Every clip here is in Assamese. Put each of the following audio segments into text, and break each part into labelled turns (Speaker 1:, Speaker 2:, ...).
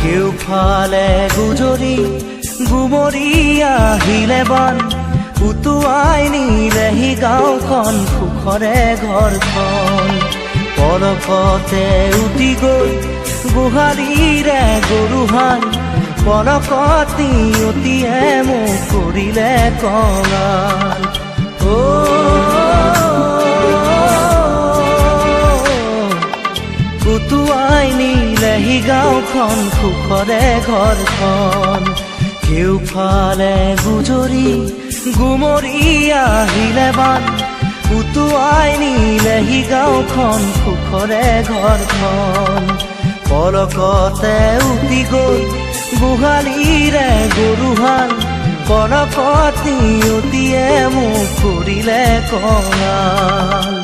Speaker 1: কেউফালে গুজৰি গুমৰি আহিলে বান উটুৱাই নিলেহি গাঁওখন সুখৰে ঘৰখন পলকতে উটি গৈ গোহালিৰে গৰুহাল পলকতি অতিয়ে মোক কৰিলে কঙাল উটুৱাই নিলেহি গাঁওখন সুখৰে ঘৰখন কেউফালে গুজৰি গুমৰি আহিলে বান উটুৱাই নিলেহি গাঁওখন সুখৰে ঘৰখন পলকতে উটি গৈ গোহালিৰে গৰুহাল পলকতি অতিয়ে মোক কৰিলে কঙাল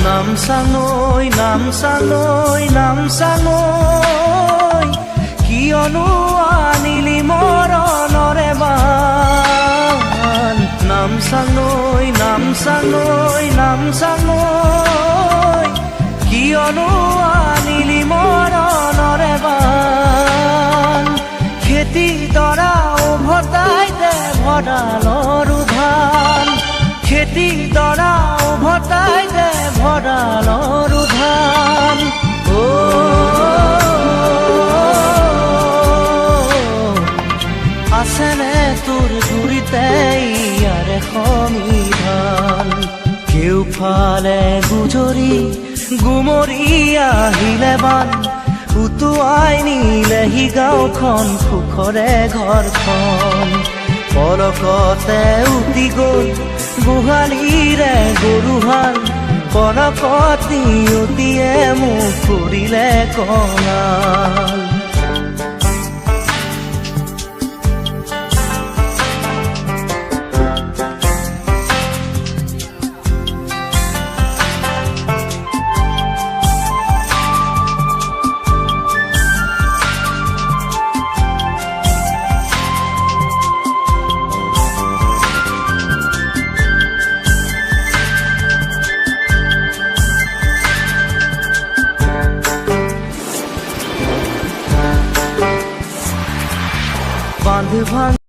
Speaker 1: নামচাঙৈ নামচাঙৈ নামচাঙৈ কিয়নো আনিলি মৰণৰে বান নামচাঙৈ নামচাঙৈ নামচাঙৈ কিয়নো আনিলি মৰণৰে বান খেতি দৰা উভতাই দে ভঁৰালৰ ধান খেতি দৰা উভতাই দে ভঁৰালৰ ধান আছেনে তোৰ গুৰিতে ইয়াৰে সংবিধান কেউফালে গুজৰি গুমৰি আহিলে বান উটুৱাই নিলেহি গাঁওখন সুখৰে ঘৰখন পলকতে উটি গৈ গোহালিৰে গৰুহাল পলকতি অতিয়ে মোক কৰিলে কঙাল বান্ধ